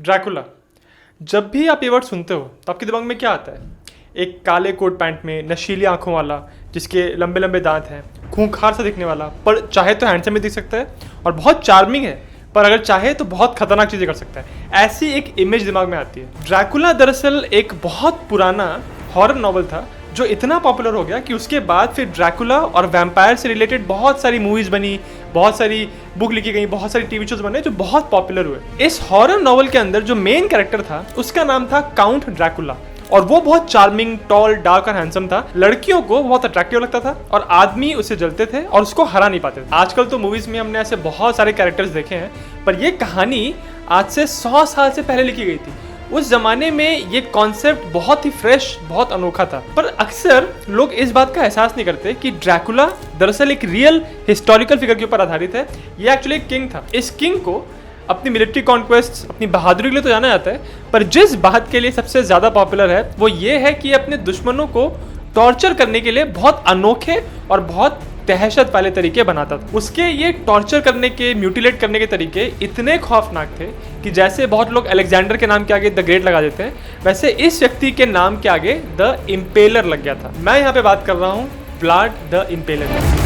Dracula. जब भी आप ये वर्ड सुनते हो तो आपके दिमाग में क्या आता है? एक काले कोट पैंट में नशीली आंखों वाला, जिसके लंबे लंबे दांत हैं, खूंखार सा दिखने वाला, पर चाहे तो हैंडसम भी दिख सकता है और बहुत चार्मिंग है, पर अगर चाहे तो बहुत खतरनाक चीज़ें कर सकता है। ऐसी एक इमेज दिमाग में आती है। ड्रैकुला दरअसल एक बहुत पुराना हॉरर नॉवल था जो इतना पॉपुलर हो गया कि उसके बाद फिर ड्रैकुला और वैम्पायर से रिलेटेड बहुत सारी मूवीज बनी, बहुत सारी बुक लिखी गई, बहुत सारी टीवी शोज बने जो बहुत पॉपुलर हुए। इस हॉरर नॉवल के अंदर जो मेन कैरेक्टर था उसका नाम था काउंट ड्रैकुला और वो बहुत चार्मिंग, टॉल, डार्क और हैंडसम था। लड़कियों को बहुत अट्रैक्टिव लगता था और आदमी उसे जलते थे और उसको हरा नहीं पाते थे। आजकल तो मूवीज में हमने ऐसे बहुत सारे कैरेक्टर्स देखे हैं, पर यह कहानी आज से 100 साल से पहले लिखी गई थी। उस जमाने में ये कॉन्सेप्ट बहुत ही फ्रेश, बहुत अनोखा था। पर अक्सर लोग इस बात का एहसास नहीं करते कि ड्रैकुला दरअसल एक रियल हिस्टोरिकल फिगर के ऊपर आधारित है। ये एक्चुअली एक किंग था। इस किंग को अपनी मिलिट्री कॉन्क्वेस्ट, अपनी बहादुरी के लिए तो जाना जाता है, पर जिस बात के लिए सबसे ज़्यादा पॉपुलर है वो ये है कि अपने दुश्मनों को टॉर्चर करने के लिए बहुत अनोखे और बहुत दहशत वाले तरीके बनाता था। उसके ये टॉर्चर करने के, म्यूटिलेट करने के तरीके इतने खौफनाक थे कि जैसे बहुत लोग अलेक्जेंडर के नाम के आगे द ग्रेट लगा देते हैं, वैसे इस व्यक्ति के नाम के आगे द इम्पेलर लग गया था। मैं यहाँ पे बात कर रहा हूँ व्लाड द इम्पेलर।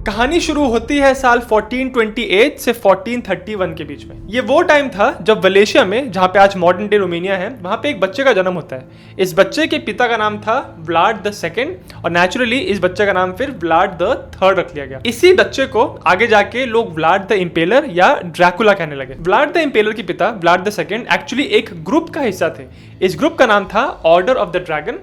कहानी शुरू होती है साल 1428 से 1431 के बीच में। ये वो टाइम था जब वलेशिया में, जहाँ पे आज मॉडर्न डे रोमानिया है, वहाँ पे एक बच्चे का जन्म होता है। इस बच्चे के पिता का नाम था व्लाड द सेकंड और नेचुरली इस बच्चे का नाम फिर व्लाड द थर्ड रख लिया गया। इसी बच्चे को आगे जाके लोग व्लाड द इम्पेलर या ड्रैकुला कहने लगे। व्लाड द इम्पेलर के पिता व्लाड द सेकंड एक्चुअली एक ग्रुप का हिस्सा थे। इस ग्रुप का नाम था ऑर्डर ऑफ द ड्रैगन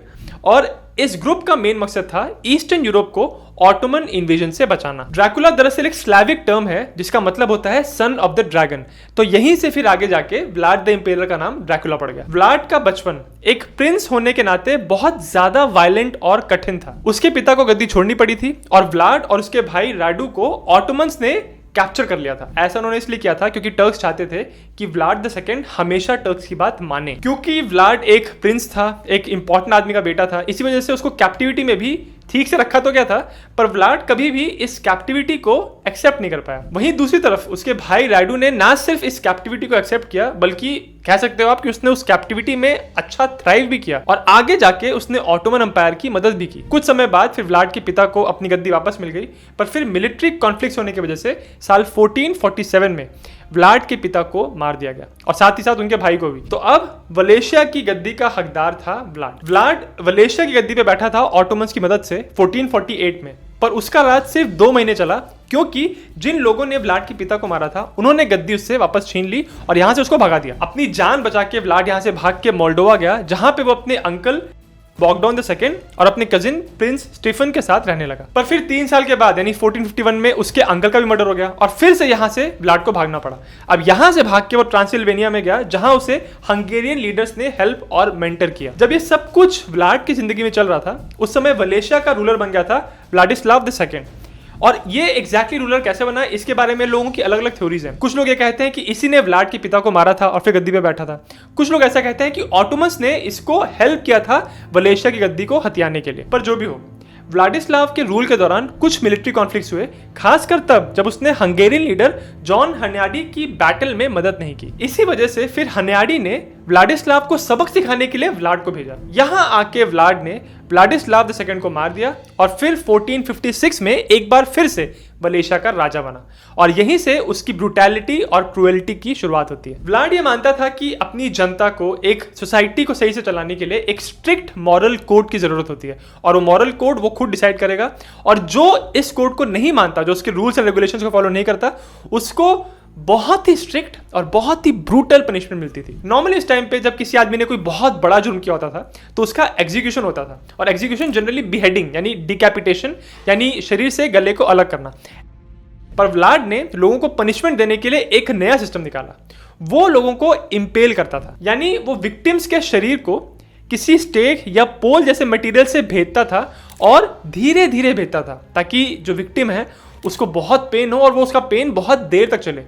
और इस ग्रुप का मेन मकसद था ईस्टर्न यूरोप को ऑटोमन इन्वेजन से बचाना। ड्रैकुला दरअसल एक स्लैविक टर्म है जिसका मतलब होता है सन ऑफ द ड्रैगन। तो यहीं से फिर आगे जाके व्लाड द इम्पेलर का नाम ड्रैकुला पड़ गया। व्लाड का बचपन एक प्रिंस होने के नाते बहुत ज्यादा वायलेंट और कठिन था। उसके पिता को गद्दी छोड़नी पड़ी थी और व्लाड और उसके भाई राडू को ऑटोमन्स ने कैप्चर कर लिया था। ऐसा उन्होंने इसलिए किया था क्योंकि टर्क्स चाहते थे कि व्लाड द सेकंड हमेशा टर्क्स की बात माने। क्योंकि व्लाड एक प्रिंस था, एक इंपॉर्टेंट आदमी का बेटा था, इसी वजह से उसको कैप्टिविटी में भी ठीक से रखा तो गया था, पर व्लाड कभी भी इस कैप्टिविटी को एक्सेप्ट नहीं कर पाया। वहीं दूसरी तरफ उसके भाई राइडू ने ना सिर्फ इस कैप्टिविटी को एक्सेप्ट किया, बल्कि कह सकते हो आप कि उसने उस कैप्टिविटी में अच्छा थ्राइव भी किया और आगे जाके उसने ऑटोमन एम्पायर की मदद भी की। कुछ समय बाद फिर व्लाड के पिता को अपनी गद्दी वापस मिल गई, पर फिर मिलिट्री कॉन्फ्लिक्ट होने की वजह से साल 1447 में व्लाड के पिता को मार दिया गया और साथ ही साथ उनके भाई को भी। तो अब वलेशिया की गद्दी का हकदार था व्लाड। व्लाड वलेशिया की गद्दी पे बैठा था ऑटोमन्स की मदद से 1448 में, पर उसका राज सिर्फ 2 महीने चला क्योंकि जिन लोगों ने व्लाड के पिता को मारा था उन्होंने गद्दी उससे वापस छीन ली और यहां से उसको भगा दिया। अपनी जान बचा के व्लाड यहां से भाग के मोल्डोवा गया, जहां पे वो अपने अंकल बॉगडाउन द सेकंड और अपने कजिन प्रिंस स्टीफन के साथ रहने लगा। पर फिर 3 साल के बाद यानी 1451 में उसके अंकल का भी मर्डर हो गया और फिर से यहां से व्लाड को भागना पड़ा। अब यहां से भाग के वो ट्रांसिल्वेनिया में गया, जहां उसे हंगेरियन लीडर्स ने हेल्प और मेंटर किया। जब ये सब कुछ व्लाड की जिंदगी में चल रहा था, उस समय वलेशिया का रूलर बन गया था व्लाडिस्लाव द सेकंड। और ये एग्जैक्टली रूलर कैसे बना, इसके बारे में लोगों की अलग अलग थ्योरीज हैं। कुछ लोग ये कहते हैं कि इसी ने व्लाड के पिता को मारा था और फिर गद्दी पे बैठा था। कुछ लोग ऐसा कहते हैं कि ऑटोमन्स ने इसको हेल्प किया था वलेशिया की गद्दी को हथियाने के लिए। पर जो भी हो, व्लाडिस्लाव के रूल के दौरान कुछ मिलिट्री कॉन्फ्लिक्ट्स हुए, खासकर तब जब उसने हंगेरियन लीडर जॉन हन्याडी की बैटल में मदद नहीं की। इसी वजह से फिर हन्याडी ने व्लाडिस्लाव को सबक सिखाने के लिए व्लाड को भेजा। यहां आके व्लाड ने व्लाडिस्लाव द सेकंड को मार दिया और फिर 1456 में एक बार फिर से वलेशिया का राजा बना और यहीं से उसकी ब्रूटैलिटी और क्रूएलिटी की शुरुआत होती है। व्लाड ये मानता था कि अपनी जनता को, एक सोसाइटी को सही से चलाने के लिए एक स्ट्रिक्ट मॉरल कोड की जरूरत होती है और वो मॉरल कोड वो खुद डिसाइड करेगा और जो इस कोड को नहीं मानता, जो उसके रूल्स एंड रेगुलेशंस को फॉलो नहीं करता, उसको बहुत ही स्ट्रिक्ट और बहुत ही ब्रूटल पनिशमेंट मिलती थी। नॉर्मली इस टाइम पे जब किसी आदमी ने कोई बहुत बड़ा जुर्म किया होता था तो उसका एग्जीक्यूशन होता था और एग्जीक्यूशन जनरली बिहेडिंग यानी डिकैपिटेशन यानी शरीर से गले को अलग करना। पर व्लाड ने लोगों को पनिशमेंट देने के लिए एक नया सिस्टम निकाला। वो लोगों को इम्पेल करता था, यानी वो विक्टिम्स के शरीर को किसी स्टेक या पोल जैसे मटेरियल से भेदता था और धीरे धीरे भेदता था ताकि जो विक्टिम है उसको बहुत पेन हो और वो उसका पेन बहुत देर तक चले।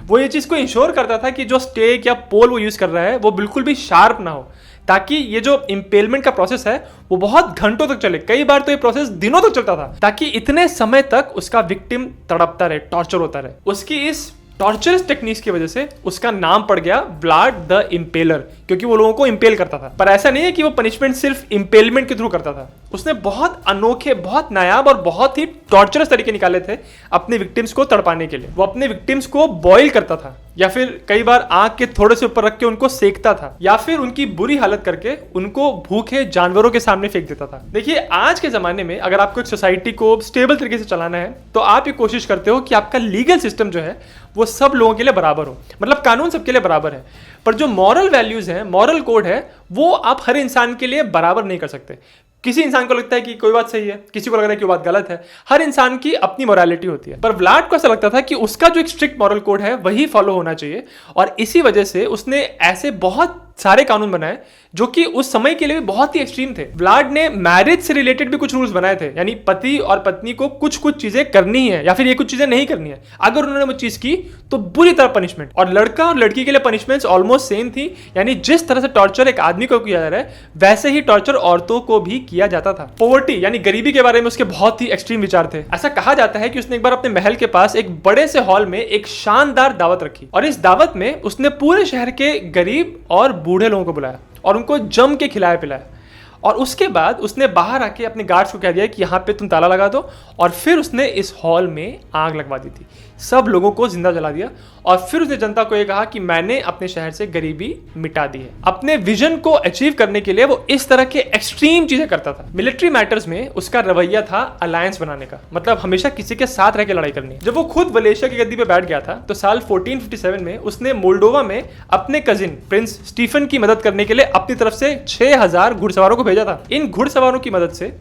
वो ये चीज़ को इंश्योर करता था कि जो स्टेक या पोल वो यूज़ कर रहा है वो बिल्कुल भी शार्प ना हो, ताकि ये जो इम्पेलमेंट का प्रोसेस है वो बहुत घंटों तक चले। कई बार तो ये प्रोसेस दिनों तक चलता था ताकि इतने समय तक उसका विक्टिम तड़पता रहे, टॉर्चर होता रहे। उसकी इस टॉर्चरस टेक्निक्स की वजह से उसका नाम पड़ गया व्लाड द इम्पेलर, क्योंकि वो लोगों को इम्पेल करता था। पर ऐसा नहीं है कि वो पनिशमेंट सिर्फ इम्पेलमेंट के थ्रू करता था, उसने बहुत अनोखे, बहुत नायाब और बहुत ही टॉर्चरस तरीके निकाले थे अपने विक्टिम्स को तड़पाने के लिए। वो अपने विक्टिम्स को बॉईल करता था, या फिर कई बार आग के थोड़े से ऊपर रख के उनको सेकता था, या फिर उनकी बुरी हालत करके उनको भूखे जानवरों के सामने फेंक देता था। देखिए, आज के जमाने में अगर आपको एक सोसाइटी को स्टेबल तरीके से चलाना है तो आप ये कोशिश करते हो कि आपका लीगल सिस्टम जो है वो सब लोगों के लिए बराबर हो, मतलब कानून सबके लिए बराबर है। पर जो मॉरल वैल्यूज हैं, मॉरल कोड है, वो आप हर इंसान के लिए बराबर नहीं कर सकते। किसी इंसान को लगता है कि कोई बात सही है, किसी को लग रहा है कि वो बात गलत है। हर इंसान की अपनी मोरालिटी होती है। पर व्लाड को ऐसा लगता था कि उसका जो एक स्ट्रिक्ट मॉरल कोड है वही फॉलो होना चाहिए, और इसी वजह से उसने ऐसे बहुत सारे कानून बनाए जो कि उस समय के लिए भी बहुत ही एक्सट्रीम थे। व्लाड ने मैरिज से रिलेटेड भी कुछ रूल्स बनाए थे, यानी पति और पत्नी को कुछ कुछ चीजें करनी है या फिर ये कुछ चीजें नहीं करनी है। अगर उन्होंने वो चीज की तो बुरी तरह पनिशमेंट। और लड़का और लड़की के लिए पनिशमेंट्स ऑलमोस्ट सेम थी, यानी जिस तरह से टॉर्चर एक आदमी को किया जा रहा है वैसे ही टॉर्चर औरतों को भी किया जाता था। पॉवर्टी यानी गरीबी के बारे में उसके बहुत ही एक्सट्रीम विचार थे। ऐसा कहा जाता है कि उसने एक बार अपने महल के पास एक बड़े से हॉल में एक शानदार दावत रखी, और इस दावत में उसने पूरे शहर के गरीब और बूढ़े लोगों को बुलाया और उनको जम के खिलाया पिलाया। और उसके बाद उसने बाहर आके अपने गार्ड्स को कह दिया कि यहाँ पे तुम ताला लगा दो, और फिर उसने इस हॉल में आग लगवा दी थी, सब लोगों को जिंदा जला दिया। और फिर उसने जनता को ये कहा कि मैंने अपने शहर से गरीबी मिटा दी है। अपने विजन को अचीव करने के लिए वो इस तरह के एक्सट्रीम चीजें करता था। मिलिट्री मैटर्स में उसका रवैया था अलायंस बनाने का, मतलब हमेशा किसी के साथ रह के लड़ाई करनी है। जब वो खुद वलेशिया की गद्दी पे बैठ गया था तो साल 1457 में उसने मोल्डोवा में अपने कजिन प्रिंस स्टीफन की मदद करने के लिए अपनी तरफ से 6000 घुड़सवारों को भेजा था। इन घुड़सवारों की मदद से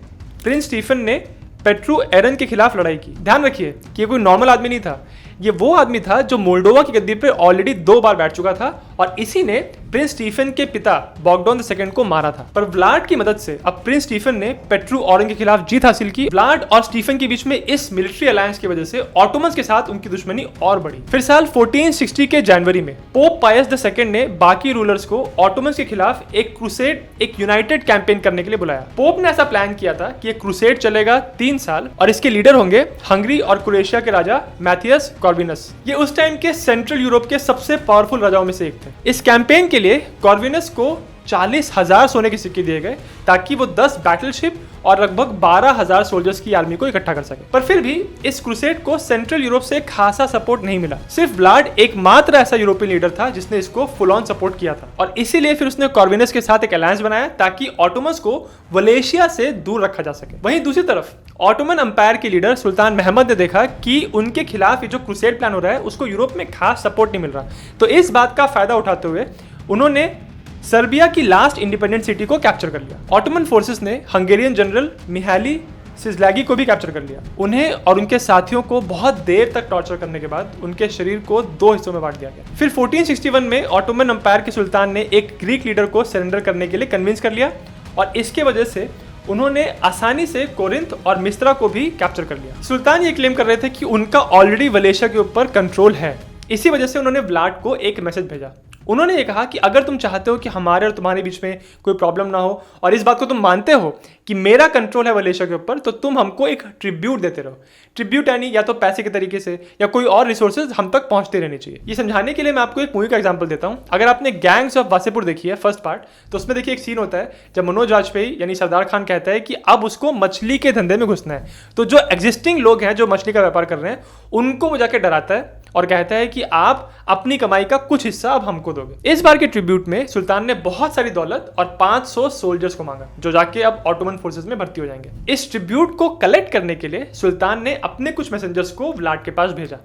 प्रिंस स्टीफन ने पेट्रू एरन के खिलाफ लड़ाई की। ध्यान रखिए कि ये कोई नॉर्मल आदमी नहीं था, ये वो आदमी था जो मोल्डोवा की गद्दी पे ऑलरेडी 2 बार बैठ चुका था, और इसी ने प्रिंस स्टीफन के पिता बॉगडॉन II को मारा था। पर व्लाड की मदद से अब प्रिंस स्टीफन ने पेट्रू ऑरन के खिलाफ जीत हासिल की। व्लाड और स्टीफन के बीच में इस मिलिट्री अलायंस की वजह से ऑटोमन्स के साथ उनकी दुश्मनी और बढ़ी। फिर साल 1460 के जनवरी में पोप पायस II ने बाकी रूलर्स को ऑटोमन्स के खिलाफ एक क्रूसेड, एक यूनाइटेड कैंपेन करने के लिए बुलाया। पोप ने ऐसा प्लान किया था कि एक क्रूसेड चलेगा 3 साल, और इसके लीडर होंगे हंगरी और क्रोएशिया के राजा मैथियस कॉर्विनस। ये उस टाइम के सेंट्रल यूरोप के सबसे पावरफुल राजाओं में से एक थे। इस कैंपेन के लिए कॉर्विनस को 40,000 सोने के सिक्के दिए गए ताकि वो 10 बैटलशिप और लगभग 12,000 सोल्जर्स की आर्मी को इकट्ठा कर सके। पर फिर भी इस क्रूसेड को सेंट्रल यूरोप से खासा सपोर्ट नहीं मिला। सिर्फ व्लाड एकमात्र ऐसा यूरोपियन लीडर था जिसने इसको फुल ऑन सपोर्ट किया था, और इसीलिए फिर उसने कॉर्विनस के साथ एक अलायंस बनाया ताकि ऑटोमन्स को वलेशिया से दूर रखा जा सके। वहीं दूसरी तरफ ऑटोमन अंपायर के लीडर सुल्तान महमद ने देखा कि उनके खिलाफ ये जो क्रूसेड प्लान हो रहा है उसको यूरोप में खास सपोर्ट नहीं मिल रहा, तो इस बात का फायदा उठाते हुए उन्होंने सर्बिया की लास्ट इंडिपेंडेंट सिटी को कैप्चर कर लिया। ऑटोमन फोर्सेस ने हंगेरियन जनरल मिहाली सिजलैगी को भी कैप्चर कर लिया। उन्हें और उनके साथियों को बहुत देर तक टॉर्चर करने के बाद उनके शरीर को 2 हिस्सों में बांट दिया गया। फिर 1461 में ऑटोमन अंपायर के सुल्तान ने एक ग्रीक लीडर को सरेंडर करने के लिए कन्विंस कर लिया, और इसके वजह से उन्होंने आसानी से कोरिंथ और मिस्रा को भी कैप्चर कर लिया। सुल्तान ये क्लेम कर रहे थे कि उनका ऑलरेडी वलेशिया के ऊपर कंट्रोल है। इसी वजह से उन्होंने व्लाड को एक मैसेज भेजा। उन्होंने ये कहा कि अगर तुम चाहते हो कि हमारे और तुम्हारे बीच में कोई प्रॉब्लम ना हो, और इस बात को तुम मानते हो कि मेरा कंट्रोल है वलेशिया के ऊपर, तो तुम हमको एक ट्रिब्यूट देते रहो। ट्रिब्यूट यानी या तो पैसे के तरीके से या कोई और रिसोर्सेज हम तक पहुंचते रहने चाहिए। ये समझाने के लिए मैं आपको एक मूवी का एग्जांपल देता हूं। अगर आपने गैंग्स ऑफ वासेपुर देखी है फर्स्ट पार्ट, तो उसमें देखिए एक सीन होता है जब मनोज वाजपेयी यानी सरदार खान कहता है कि अब उसको मछली के धंधे में घुसना है। तो जो एग्जिस्टिंग लोग हैं जो मछली का व्यापार कर रहे हैं उनको वो जाके डराता है और कहता है कि आप अपनी कमाई का कुछ हिस्सा अब हमको दोगे। इस बार के ट्रिब्यूट में सुल्तान ने बहुत सारी दौलत और 500 सोल्जर्स को मांगा जो जाके अब ऑटोमन फोर्सेस में भर्ती हो जाएंगे। इस ट्रिब्यूट को कलेक्ट करने के लिए सुल्तान ने अपने कुछ मैसेंजर्स को व्लाड के पास भेजा।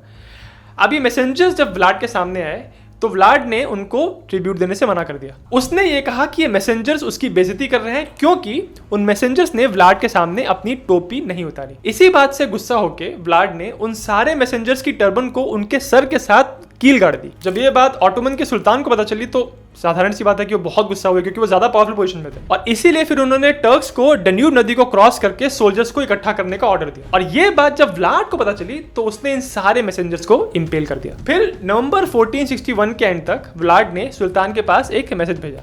अब ये मैसेंजर्स जब व्लाड के सामने आए तो व्लाड ने उनको ट्रिब्यूट देने से मना कर दिया। उसने ये कहा कि ये मैसेंजर्स उसकी बेइज्जती कर रहे हैं क्योंकि उन मैसेंजर्स ने व्लाड के सामने अपनी टोपी नहीं उतारी। इसी बात से गुस्सा होकर व्लाड ने उन सारे मैसेंजर्स की टर्बन को उनके सर के साथ कील गाड़ दी। जब ये बात ऑटोमन के सुल्तान को पता चली तो साधारण सी बात है कि वो बहुत गुस्सा हुए क्योंकि वो ज्यादा पावरफुल पोजीशन में थे, और इसीलिए फिर उन्होंने टर्क्स को डन्यूब नदी को क्रॉस करके सोल्जर्स को इकट्ठा करने का ऑर्डर दिया। और ये बात जब व्लाड को पता चली तो उसने इन सारे मैसेंजर्स को इंपेल कर दिया। फिर नवंबर 1461 के एंड तक व्लाड ने सुल्तान के पास एक मैसेज भेजा।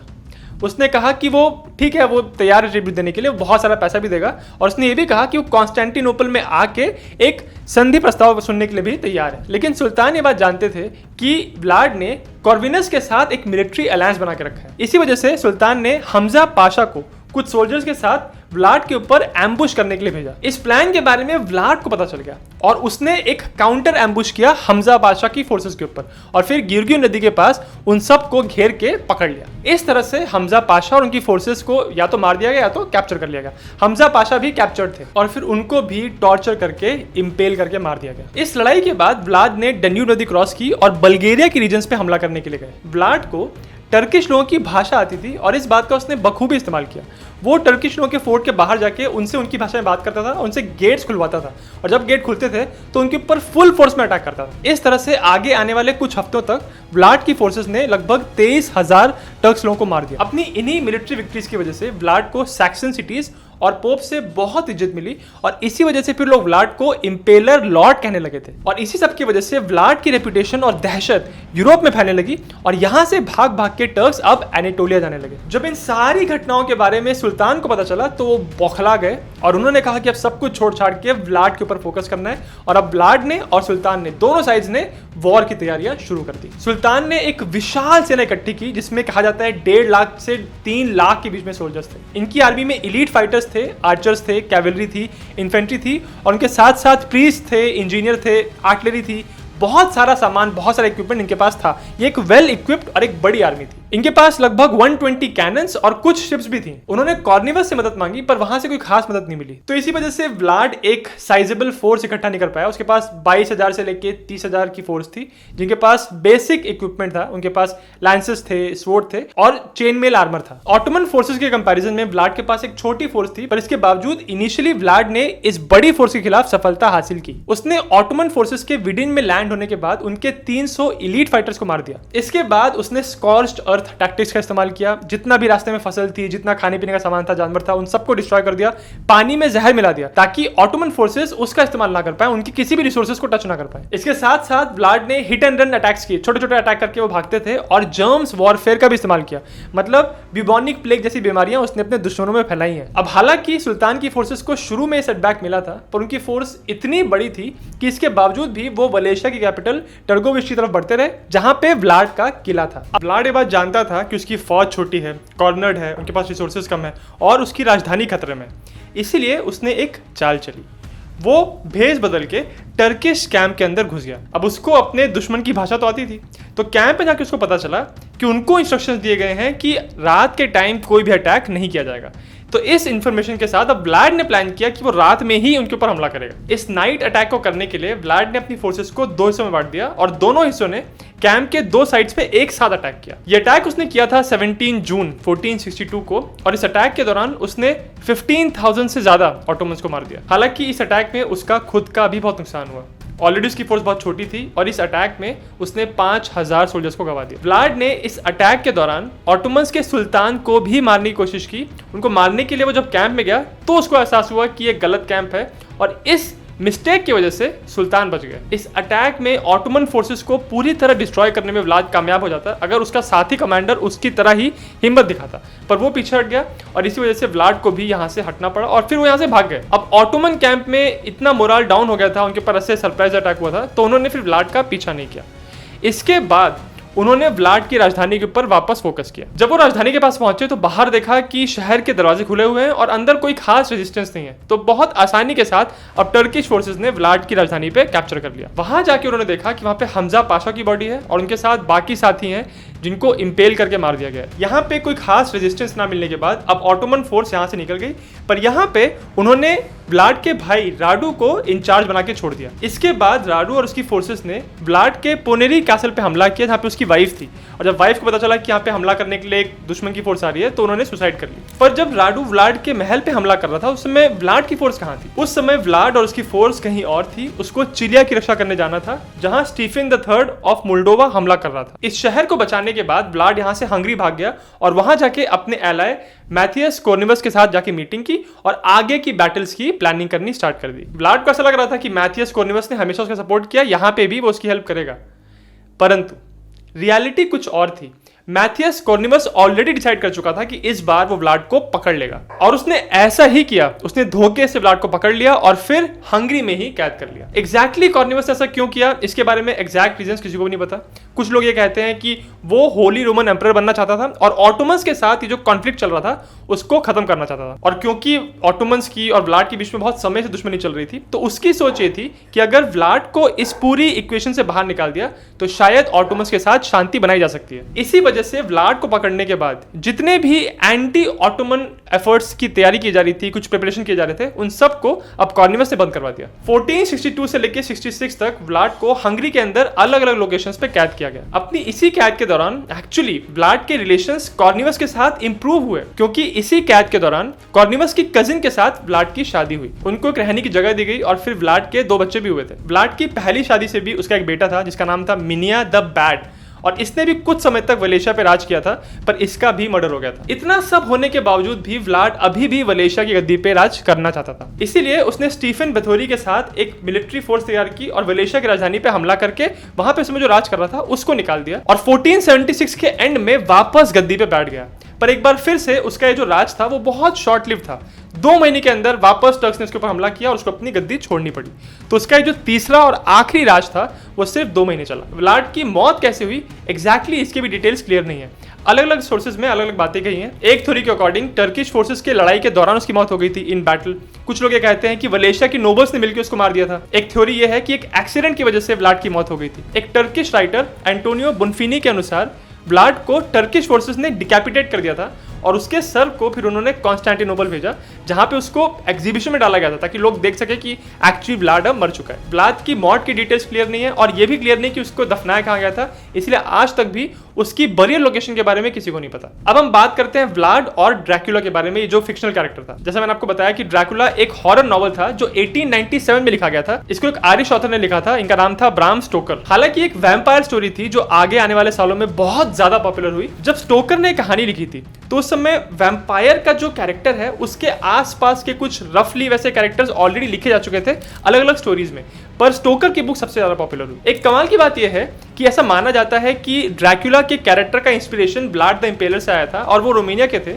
उसने कहा कि वो ठीक है, वो तैयार है ट्रिब्यूट देने के लिए, बहुत सारा पैसा भी देगा, और उसने ये भी कहा कि वो कॉन्स्टेंटिनोपल में आके एक संधि प्रस्ताव सुनने के लिए भी तैयार है। लेकिन सुल्तान ये बात जानते थे कि व्लाड ने कॉर्विनस के साथ एक मिलिट्री अलायंस बना के रखा है। इसी वजह से सुल्तान ने हमजा पाशा को कुछ सोल्जर्स के साथ व्लाड के ऊपर एम्बुश करने के लिए भेजा। इस प्लान के बारे में व्लाड को पता चल गया और उसने एक काउंटर एम्बुश किया हमजा पाशा की फोर्सेस के ऊपर, और फिर गिरगियो नदी के पास उन सब को घेर के पकड़ लिया। इस तरह से हमजा पाशा और उनकी फोर्सेस को या तो मार दिया गया या तो कैप्चर कर लिया गया। हमजा पाशा भी कैप्चर्ड थे और फिर उनको भी टॉर्चर करके इम्पेल करके मार दिया गया। इस लड़ाई के बाद व्लाद ने डन्यूब नदी क्रॉस की और बल्गेरिया के रीजन्स पे हमला करने के लिए गए। व्लाड को टर्किश लोगों की भाषा आती थी और इस बात का उसने बखूबी इस्तेमाल किया। वो टर्किश लोगों के फोर्ट के बाहर जाके उनसे उनकी भाषा में बात करता था, उनसे गेट्स खुलवाता था, और जब गेट खुलते थे तो उनके ऊपर फुल फोर्स में अटैक करता था। इस तरह से आगे आने वाले कुछ हफ्तों तक व्लाड की फोर्सेस ने लगभग 23,000 टर्क्स लोगों को मार दिया। अपनी इन्हीं मिलिट्री विक्ट्रीज की वजह से व्लाड को सैक्सन सिटीज और पोप से बहुत इज्जत मिली, और इसी वजह से फिर लोग व्लाड को इंपेलर लॉर्ड कहने लगे थे। और इसी सब की वजह से व्लाड की रेपुटेशन और दहशत यूरोप में फैलने लगी, और यहां से भाग भाग के टर्क्स अब एनाटोलिया जाने लगे। जब इन सारी घटनाओं के बारे में सुल्तान को पता चला तो वो बौखला गए और उन्होंने कहा कि अब सब कुछ छोड़ छाड़ के व्लाड के ऊपर फोकस करना है। और अब व्लाड ने और सुल्तान ने, दोनों साइड्स ने वॉर की तैयारियां शुरू कर दी। सुल्तान ने एक विशाल सेना इकट्ठी की जिसमें कहा जाता है 1.5 लाख से 3 लाख के बीच में सोल्जर्स थे। इनकी आर्मी में एलीट फाइटर्स थे, आर्चर्स थे, कैवलरी थी, इन्फेंट्री थी, और उनके साथ साथ प्रीस्ट थे, इंजीनियर थे, आर्टिलरी थी, बहुत सारा सामान, बहुत सारा इक्विपमेंट इनके पास था। ये एक वेल इक्विप्ड और एक बड़ी आर्मी थी। इनके पास लगभग 120 कैनन्स और कुछ शिप्स भी थी। उन्होंने कॉर्निवस से मदद मांगी पर वहां से कोई खास मदद नहीं मिली, तो इसी वजह से व्लाड एक साइजेबल फोर्स इकट्ठा नहीं कर पाया। उसके पास 22,000 से लेके 30,000 की फोर्स थी जिनके पास बेसिक इक्विपमेंट था। उनके पास लैंसेस थे, स्वॉर्ड थे और चेन मेल आर्मर था। ऑटोमन फोर्सेस के कंपैरिजन में व्लाड के पास एक छोटी फोर्स थी, पर इसके बावजूद इनिशियली व्लाड ने इस बड़ी फोर्स के खिलाफ सफलता हासिल की। उसने ऑटोमन फोर्सेस के विडिन में लैंड होने के बाद उनके 300 एलीट फाइटर्स को मार दिया। इसके बाद उसने स्कॉर्च्ड अर्थ टैक्टिक्स का इस्तेमाल किया। जितना भी रास्ते में फसल थी, जितना खाने पीने का सामान था, जानवर था, उन सबको डिस्ट्रॉय कर दिया, पानी में जहर मिला दिया ताकि ऑटोमन फोर्सेस उसका इस्तेमाल ना कर पाए, उनकी किसी भी रिसोर्सेज को टच ना कर पाए। इसके साथ साथ व्लाड ने हिट एंड रन अटैक्स किए, छोटे छोटे अटैक करके वो भागते थे, और जर्म्स वॉरफेयर का भी इस्तेमाल किया। मतलब ब्यूबोनिक प्लेग जैसी बीमारियां उसने अपने दुश्मनों में फैलाई हैं। अब हालांकि सुल्तान की फोर्सेस को शुरू में सेटबैक मिला था, पर उनकी फोर्स इतनी बड़ी थी कि इसके बावजूद भी वो वलेशिया की कैपिटल टर्गोविश की तरफ बढ़ते रहे, जहां पे व्लाड का किला था। व्लाड ये बात जानता था कि उसकी फौज छोटी है, कॉर्नर्ड है, उनके पास रिसोर्सेज कम है और उसकी राजधानी खतरे में। इसीलिए उसने एक चाल चली। वो भेष बदल के टर्किश कैंप के अंदर घुस गया। अब उसको अपने दुश्मन की भाषा तो आती थी, तो कैंप में जाके उसको पता चला कि उनको इंस्ट्रक्शंस दिए गए हैं कि रात के टाइम कोई भी अटैक नहीं किया जाएगा। तो इस इंफॉर्मेशन के साथ अब व्लाड ने प्लान किया कि वो रात में ही उनके ऊपर हमला करेगा। इस नाइट अटैक को करने के लिए व्लाड ने अपनी फोर्सेस को 2 हिस्सों में बांट दिया और दोनों हिस्सों ने कैंप के 2 साइड्स पे एक साथ अटैक किया। ये अटैक उसने किया था 17 जून 1462 को, और इस अटैक के दौरान उसने 15,000 से ज्यादा ऑटोमन्स को मार दिया। हालांकि इस अटैक में उसका खुद का भी बहुत नुकसान हुआ। ऑलरेडी उसकी फोर्स बहुत छोटी थी और इस अटैक में उसने 5,000 सोल्जर्स को गवा दिया। व्लाड ने इस अटैक के दौरान ऑटोमन्स के सुल्तान को भी मारने की कोशिश की। उनको मारने के लिए वो जब कैंप में गया तो उसको एहसास हुआ कि ये गलत कैंप है, और इस मिस्टेक की वजह से सुल्तान बच गए। इस अटैक में ऑटोमन फोर्सेस को पूरी तरह डिस्ट्रॉय करने में व्लाद कामयाब हो जाता अगर उसका साथी कमांडर उसकी तरह ही हिम्मत दिखाता, पर वो पीछे हट गया और इसी वजह से व्लाड को भी यहाँ से हटना पड़ा और फिर वो यहाँ से भाग गए। अब ऑटोमन कैंप में इतना मोरल डाउन हो गया था, उनके ऊपर ऐसे सरप्राइज अटैक हुआ था, तो उन्होंने फिर व्लाड का पीछा नहीं किया। इसके बाद उन्होंने व्लाड की राजधानी के ऊपर वापस फोकस किया। जब वो राजधानी के पास पहुंचे तो बाहर देखा कि शहर के दरवाजे खुले हुए हैं और अंदर कोई खास रेजिस्टेंस नहीं है, तो बहुत आसानी के साथ अब टर्किश फोर्सेस ने व्लाड की राजधानी पे कैप्चर कर लिया। वहां जाके उन्होंने देखा कि वहां पे हमजा पाशा की बॉडी है और उनके साथ बाकी साथी हैं जिनको इंपेल करके मार दिया गया। यहाँ पे कोई खास रेजिस्टेंस ना मिलने के बाद अब ऑटोमन फोर्स यहाँ से निकल गई, पर यहाँ पे उन्होंने व्लाड के भाई राडू को इंचार्ज बना के छोड़ दिया। इसके बाद राडू और उसकी फोर्सेस ने व्लाड के पोनेरी कैसल पे हमला किया जहाँ पे उसकी वाइफ थी, और जब वाइफ को पता चला कि यहाँ पे हमला करने के लिए एक दुश्मन की फोर्स आ रही है तो उन्होंने सुसाइड कर ली। पर जब राडू व्लाड के महल पे हमला कर रहा था उस समय व्लाड की फोर्स कहाँ थी? उस समय व्लाड और उसकी फोर्स कहीं और थी। उसको चिलिया की रक्षा करने जाना था जहाँ स्टीफन III ऑफ मोल्डोवा हमला कर रहा था। इस शहर को बचाने के बाद व्लाड यहाँ से हंगरी भाग गया और वहां जाके अपने एलाय मैथियस कॉर्निवस के साथ जाके मीटिंग की और आगे की बैटल्स की प्लानिंग करनी स्टार्ट कर दी। व्लाड को ऐसा लग रहा था कि मैथियस कॉर्निवस ने हमेशा उसका सपोर्ट किया, यहाँ पे भी वो उसकी हेल्प करेगा, परंतु रियलिटी कुछ और थी। मैथियस कॉर्निमस ऑलरेडी डिसाइड कर चुका था कि इस बार वो व्लाड को पकड़ लेगा और उसने ऐसा ही किया। उसने धोखे से व्लाड को पकड़ लिया और फिर हंगरी में ही कैद कर लिया। एग्जैक्टली कॉर्निमस ऐसा क्यों किया, इसके बारे में एग्जैक्ट रीजंस किसी को भी नहीं पता। कुछ लोग ये कहते हैं कि वो होली रोमन एम्परर बनना चाहता था और ऑटोमन्स के साथ ये जो कॉन्फ्लिक्ट चल रहा था उसको खत्म करना चाहता था। और क्योंकि ऑटोमन्स की और व्लाड के बीच में बहुत समय से दुश्मनी चल रही थी, तो उसकी सोच ये थी कि अगर व्लाड को इस पूरी इक्वेशन से बाहर निकाल दिया तो शायद ऑटोमन्स के साथ शांति बनाई जा सकती है। इसी वजह से व्लाड को पकड़ने के बाद जितने भी एंटी ऑटोमन एफर्ट्स की तैयारी की जा रही थी, कुछ प्रिपरेशन किए जा रहे थे, उन सबको अब कॉर्निमस ने बंद करवा दिया। 1462 से लेकर 66 तक व्लाड को हंगरी के अंदर अलग अलग लोकेशंस पे कैद किया गया। अपनी इसी कैद के दौरान एक्चुअली व्लाड के रिलेशंस कॉर्निमस के साथ इंप्रूव हुए, क्योंकि इसी कैद के दौरान कॉर्निमस की कजिन के साथ व्लाड की शादी हुई। उनको एक रहने की जगह दी गई और फिर व्लाड के 2 बच्चे भी हुए थे। व्लाड की पहली शादी से भी उसका एक बेटा था जिसका नाम था मिनिया द बैड, और इसने भी कुछ समय तक वलेशिया पे राज किया था, पर इसका भी मर्डर हो गया था। इतना सब होने के बावजूद भी व्लाड अभी भी वलेशिया की गद्दी पे राज करना चाहता था। इसीलिए उसने स्टीफन बेथोरी के साथ एक मिलिट्री फोर्स तैयार की और वलेशिया की राजधानी पे हमला करके वहां पे उसमें जो राज कर रहा था उसको निकाल दिया और 1476 के एंड में वापस गद्दी पे बैठ गया। पर एक बार फिर से उसका ये जो राज था वो बहुत शॉर्ट लिव था। 2 महीने के अंदर वापस टर्क्स ने उसके ऊपर हमला किया और उसको अपनी गद्दी छोड़नी पड़ी। तो उसका जो तीसरा और आखिरी राज था वो सिर्फ 2 महीने चला। व्लाड की मौत कैसे हुई एग्जैक्टली इसकी भी डिटेल्स क्लियर नहीं है। अलग अलग सोर्सेज में अलग अलग बातें कही हैं। एक थ्योरी के अकॉर्डिंग टर्किश फोर्सेस के लड़ाई के दौरान उसकी मौत हो गई थी इन बैटल। कुछ लोग ये कहते हैं कि वलेशिया की नोबल्स ने मिलकर उसको मार दिया था। एक थ्योरी ये है कि एक एक्सीडेंट की वजह से व्लाड की मौत हो गई थी। एक टर्किश राइटर एंटोनियो बुनफिनी के अनुसार व्लाड को टर्किश फोर्सेस ने डिकैपिटेट कर दिया था और उसके सर को फिर उन्होंने कॉन्स्टेंटिनोपल भेजा, जहां पे उसको एग्जीबिशन में डाला गया था ताकि लोग देख सके कि एक्चुअली व्लाड अब मर चुका है। व्लाद की मौत की डिटेल्स क्लियर नहीं है और ये भी क्लियर नहीं कि उसको दफनाया कहाँ गया था, इसलिए आज तक भी उसकी बरियल लोकेशन के बारे में किसी को नहीं पता। अब हम बात करते हैं व्लाड और ड्रैकुला के बारे में, जो फिक्शनल कैरेक्टर था। जैसा मैंने आपको बताया कि ड्रैकुला एक हॉरर नॉवल था जो 1897 में लिखा गया था। इसको एक आयरिश ऑथर ने लिखा था, इनका नाम था ब्राम स्टोकर। हालांकि एक वैम्पायर स्टोरी थी जो आगे आने वाले सालों में बहुत ज्यादा पॉपुलर हुई। जब स्टोकर ने कहानी लिखी थी तो उस समय वैम्पायर का जो कैरेक्टर है उसके आसपास के कुछ रफली वैसे कैरेक्टर्स ऑलरेडी लिखे जा चुके थे अलग अलग स्टोरीज में, पर स्टोकर की बुक सबसे ज्यादा पॉपुलर हुई। एक कमाल की बात यह है कि ऐसा माना जाता है कि ड्रैकुला के कैरेक्टर का इंस्पिरेशन व्लाड द इम्पेलर से आया था और वो रोमानिया के थे,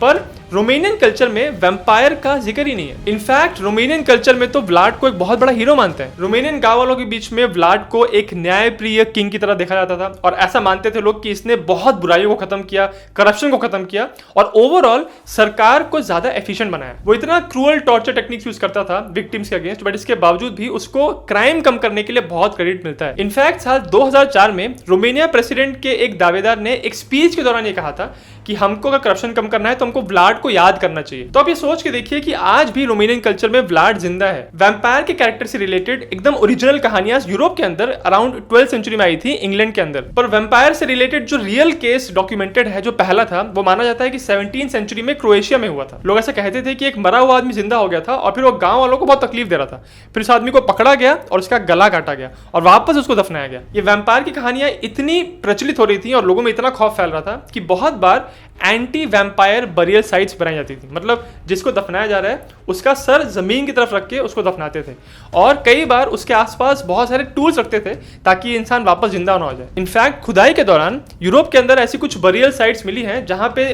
पर रोमानियन कल्चर में वैम्पायर का जिक्र ही नहीं है। इनफैक्ट रोमानियन कल्चर में तो व्लाड को एक बहुत बड़ा हीरो मानते हैं। रोमानियन गांव वालों के बीच में व्लाड को एक न्यायप्रिय किंग की तरह देखा जाता था और ऐसा मानते थे लोग कि इसने बहुत बुराइयों को खत्म किया, करप्शन को खत्म किया और ओवरऑल सरकार को ज्यादा एफिशिएंट बनाया। वो इतना क्रूअल टॉर्चर टेक्निक्स यूज करता था विक्टिम्स के अगेंस्ट, बट इसके बावजूद भी उसको क्राइम कम करने के लिए बहुत क्रेडिट मिलता है। इनफैक्ट साल 2004 में रोमानिया प्रेसिडेंट के एक दावेदार ने एक स्पीच के दौरान ये कहा था कि हमको अगर करप्शन कम करना है तो हमको व्लाड को याद करना चाहिए। तो आप ये सोच के देखिए कि आज भी रोमानियन कल्चर में व्लाड जिंदा है। वैम्पायर के कैरेक्टर से रिलेटेड एकदम ओरिजिनल कहानियां यूरोप के अंदर अराउंड 12th सेंचुरी में आई थी इंग्लैंड के अंदर, पर वैम्पायर से रिलेटेड जो रियल केस डॉक्यूमेंटेड है जो पहला था वो माना जाता है कि 17th सेंचुरी में क्रोएशिया में हुआ था। लोग ऐसा कहते थे कि एक मरा हुआ आदमी जिंदा हो गया था और फिर वो गांव वालों को बहुत तकलीफ दे रहा था, फिर उस आदमी को पकड़ा गया और उसका गला काटा गया और वापस उसको दफनाया गया। ये वैम्पायर की कहानियां इतनी प्रचलित हो रही थी और लोगों में इतना खौफ फैल रहा था कि बहुत बार एंटी वैम्पायर बरियल साइट्स बनाई जाती थी। मतलब जिसको दफनाया जा रहा है उसका सर जमीन की तरफ रख के उसको दफनाते थे और कई बार उसके आसपास बहुत सारे टूल्स रखते थे ताकि इंसान वापस जिंदा ना हो जाए। इनफैक्ट खुदाई के दौरान यूरोप के अंदर ऐसी कुछ बरियल साइट्स मिली हैं जहां पे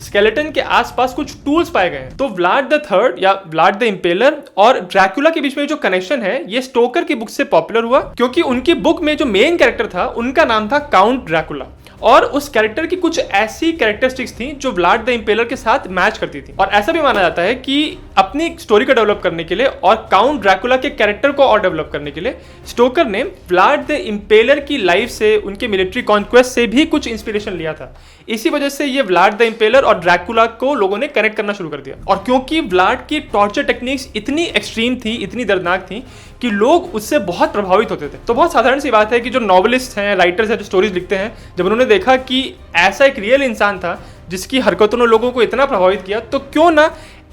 स्केलेटन के आसपास कुछ टूल्स पाए गए हैं। तो व्लाड द थर्ड या व्लाड द इम्पेलर और ड्रैकुला के बीच में जो कनेक्शन है ये स्टोकर की बुक से पॉपुलर हुआ, क्योंकि उनकी बुक में जो मेन कैरेक्टर था उनका नाम था काउंट ड्रैकुला और उस कैरेक्टर की कुछ ऐसी कैरेक्टरिस्टिक्स थी जो व्लाड द इम्पेलर के साथ मैच करती थी। और ऐसा भी माना जाता है कि अपनी स्टोरी को डेवलप करने के लिए और काउंट ड्रैकुला के कैरेक्टर को और डेवलप करने के लिए स्टोकर ने व्लाड द इम्पेलर की लाइफ से, उनके मिलिट्री कॉन्क्वेस्ट से भी कुछ इंस्पिरेशन लिया था। इसी वजह से ये व्लाड द इम्पेलर और ड्रैकुला को लोगों ने कनेक्ट करना शुरू कर दिया। और क्योंकि व्लाड की टॉर्चर टेक्निक्स इतनी एक्सट्रीम थी, इतनी दर्दनाक थी कि लोग उससे बहुत प्रभावित होते थे। तो बहुत साधारण सी बात है कि जो नॉवेलिस्ट हैं, राइटर्स हैं, जो स्टोरीज लिखते हैं, जब उन्होंने देखा कि ऐसा एक रियल इंसान था जिसकी हरकतों ने लोगों को इतना प्रभावित किया, तो क्यों ना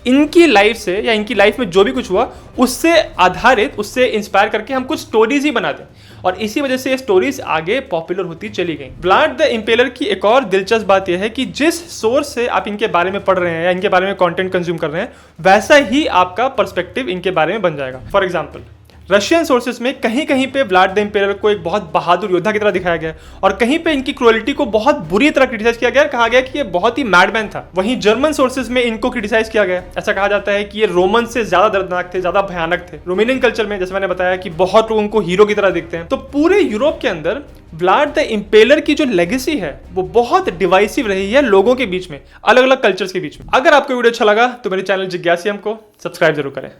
इनकी लाइफ से या इनकी लाइफ में जो भी कुछ हुआ उससे आधारित, उससे इंस्पायर करके हम कुछ स्टोरीज ही बना दें। और इसी वजह से ये स्टोरीज आगे पॉपुलर होती चली गई। व्लाड द इम्पेलर की एक और दिलचस्प बात यह है कि जिस सोर्स से आप इनके बारे में पढ़ रहे हैं या इनके बारे में कंटेंट कंज्यूम कर रहे हैं, वैसा ही आपका पर्सपेक्टिव इनके बारे में बन जाएगा। फॉर एग्जांपल रशियन सोर्सेस में कहीं कहीं पे व्लाड द इम्पेरर को एक बहुत बहादुर योद्धा की तरह दिखाया गया और कहीं पे इनकी क्रुएलिटी को बहुत बुरी तरह क्रिटिसाइज किया गया, कहा गया कि ये बहुत ही मैडमैन था। वहीं जर्मन सोर्सेस में इनको क्रिटिसाइज किया गया, ऐसा कहा जाता है कि ये रोमन से ज्यादा दर्दनाक थे, ज्यादा भयानक थे। रोमेनियन कल्चर में जैसे मैंने बताया कि बहुत लोग उनको हीरो की तरह देखते हैं। तो पूरे यूरोप के अंदर व्लाड द इम्पेलर की जो लेगेसी है वो बहुत डिवाइसिव रही है लोगों के बीच में, अलग अलग कल्चर्स के बीच में। अगर आपको वीडियो अच्छा लगा तो मेरे चैनल जिज्ञासियम को सब्सक्राइब जरूर करें।